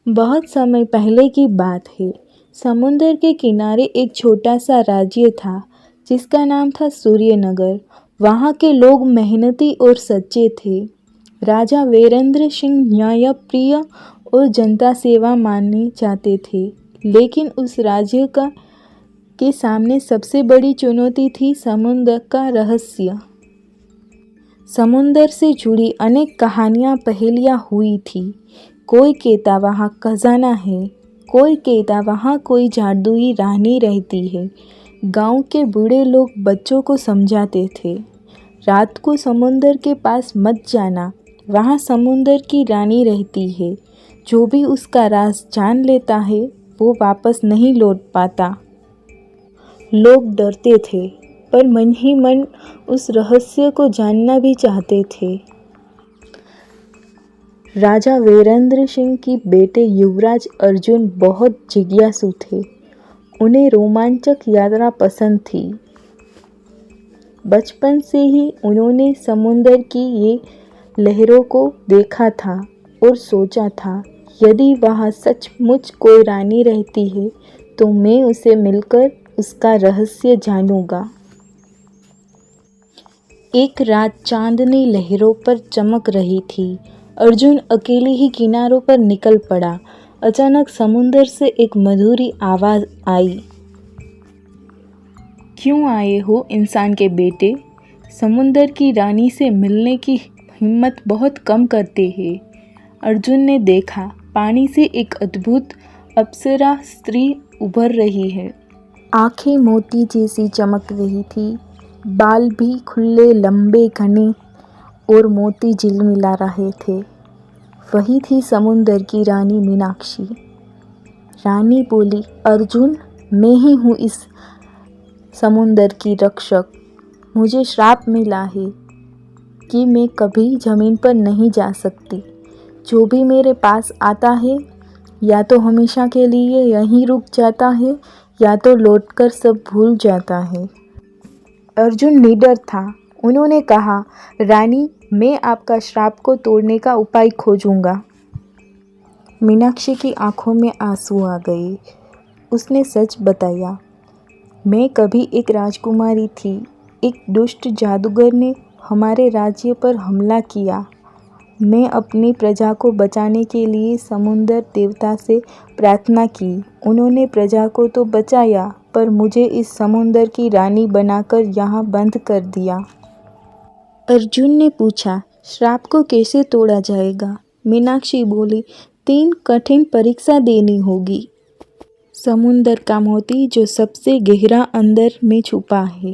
बहुत समय पहले की बात है। समुंदर के किनारे एक छोटा सा राज्य था जिसका नाम था सूर्यनगर। वहाँ के लोग मेहनती और सच्चे थे। राजा वीरेंद्र सिंह न्यायप्रिय और जनता सेवा माने जाते थे। लेकिन उस राज्य के सामने सबसे बड़ी चुनौती थी समुद्र का रहस्य। समुंदर से जुड़ी अनेक कहानियाँ पहेलियाँ हुई थी। कोई कहता वहाँ खजाना है, कोई कहता वहाँ कोई जादुई रानी रहती है। गांव के बूढ़े लोग बच्चों को समझाते थे, रात को समुंदर के पास मत जाना, वहाँ समुंदर की रानी रहती है। जो भी उसका राज जान लेता है वो वापस नहीं लौट पाता। लोग डरते थे पर मन ही मन उस रहस्य को जानना भी चाहते थे। राजा वीरेंद्र सिंह के बेटे युवराज अर्जुन बहुत जिज्ञासु थे। उन्हें रोमांचक यात्रा पसंद थी। बचपन से ही उन्होंने समुंदर की ये लहरों को देखा था और सोचा था, यदि वहाँ सचमुच कोई रानी रहती है तो मैं उसे मिलकर उसका रहस्य जानूंगा। एक रात चांदनी लहरों पर चमक रही थी। अर्जुन अकेले ही किनारों पर निकल पड़ा। अचानक समुंदर से एक मधुरी आवाज़ आई। क्यों आए हो इंसान के बेटे? समुंदर की रानी से मिलने की हिम्मत बहुत कम करते हैं। अर्जुन ने देखा, पानी से एक अद्भुत अप्सरा स्त्री उभर रही है। आंखें मोती जैसी चमक रही थी, बाल भी खुले लंबे घने और मोती झिलमिला रहे थे। वही थी समुंदर की रानी मीनाक्षी। रानी बोली, अर्जुन, मैं ही हूँ इस समुंदर की रक्षक। मुझे श्राप मिला है कि मैं कभी ज़मीन पर नहीं जा सकती। जो भी मेरे पास आता है या तो हमेशा के लिए यहीं रुक जाता है या तो लौटकर सब भूल जाता है। अर्जुन निडर था। उन्होंने कहा, रानी, मैं आपका श्राप को तोड़ने का उपाय खोजूंगा। मीनाक्षी की आंखों में आंसू आ गए। उसने सच बताया, मैं कभी एक राजकुमारी थी। एक दुष्ट जादूगर ने हमारे राज्य पर हमला किया। मैं अपनी प्रजा को बचाने के लिए समुंदर देवता से प्रार्थना की। उन्होंने प्रजा को तो बचाया पर मुझे इस समुंदर की रानी बनाकर यहाँ बंद कर दिया। अर्जुन ने पूछा, श्राप को कैसे तोड़ा जाएगा? मीनाक्षी बोली, 3 कठिन परीक्षा देनी होगी। समुंदर का मोती जो सबसे गहरा अंदर में छुपा है,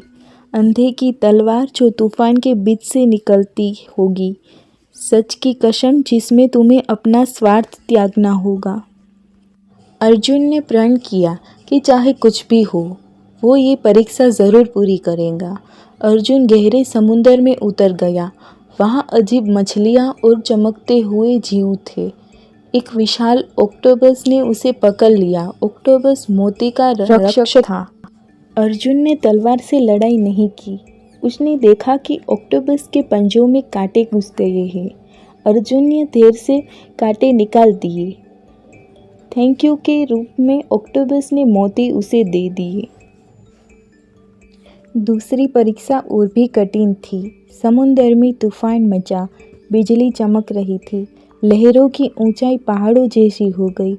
अंधे की तलवार जो तूफान के बीच से निकलती होगी, सच की कसम जिसमें तुम्हें अपना स्वार्थ त्यागना होगा। अर्जुन ने प्रण किया कि चाहे कुछ भी हो वो ये परीक्षा ज़रूर पूरी करेगा। अर्जुन गहरे समुंदर में उतर गया। वहाँ अजीब मछलियाँ और चमकते हुए जीव थे। एक विशाल ऑक्टोपस ने उसे पकड़ लिया। ऑक्टोपस मोती का रक्षक था। अर्जुन ने तलवार से लड़ाई नहीं की। उसने देखा कि ऑक्टोपस के पंजों में कांटे घुस गए हैं। अर्जुन ने देर से कांटे निकाल दिए। थैंक यू के रूप में ऑक्टोपस ने मोती उसे दे दिए। दूसरी परीक्षा और भी कठिन थी। समुंदर में तूफान मचा, बिजली चमक रही थी, लहरों की ऊंचाई पहाड़ों जैसी हो गई।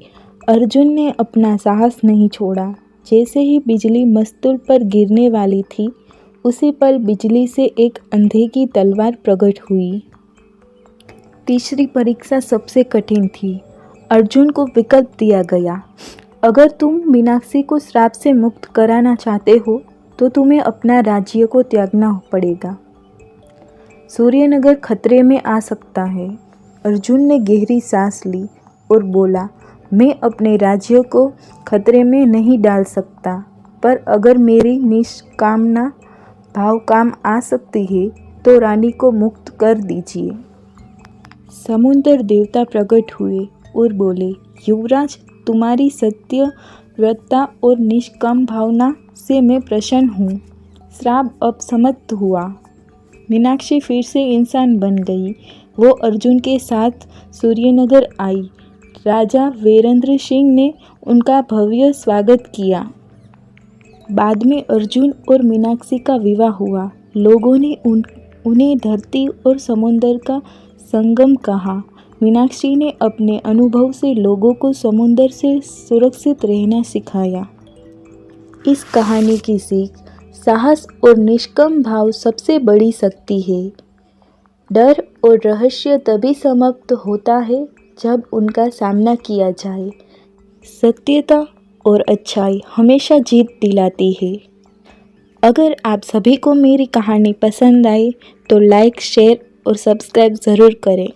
अर्जुन ने अपना साहस नहीं छोड़ा। जैसे ही बिजली मस्तूल पर गिरने वाली थी, उसी पल बिजली से एक अंधे की तलवार प्रकट हुई। तीसरी परीक्षा सबसे कठिन थी। अर्जुन को विकल्प दिया गया, अगर तुम मीनाक्षी को श्राप से मुक्त कराना चाहते हो तो तुम्हें अपना राज्य को त्यागना पड़ेगा। सूर्यनगर खतरे में आ सकता है। अर्जुन ने गहरी सांस ली और बोला, मैं अपने राज्य को खतरे में नहीं डाल सकता, पर अगर मेरी निष्कामना भाव काम आ सकती है तो रानी को मुक्त कर दीजिए। समुंदर देवता प्रकट हुए और बोले, युवराज, तुम्हारी सत्य व्रतता और निष्काम भावना से मैं प्रसन्न हूँ। श्राप अब समाप्त हुआ। मीनाक्षी फिर से इंसान बन गई। वो अर्जुन के साथ सूर्यनगर आई। राजा वीरेंद्र सिंह ने उनका भव्य स्वागत किया। बाद में अर्जुन और मीनाक्षी का विवाह हुआ। लोगों ने उन्हें धरती और समुद्र का संगम कहा। मीनाक्षी ने अपने अनुभव से लोगों को समुद्र से सुरक्षित रहना सिखाया। इस कहानी की सीख, साहस और निष्काम भाव सबसे बड़ी शक्ति है। डर और रहस्य तभी समाप्त होता है जब उनका सामना किया जाए। सत्यता और अच्छाई हमेशा जीत दिलाती है। अगर आप सभी को मेरी कहानी पसंद आई तो लाइक, शेयर और सब्सक्राइब ज़रूर करें।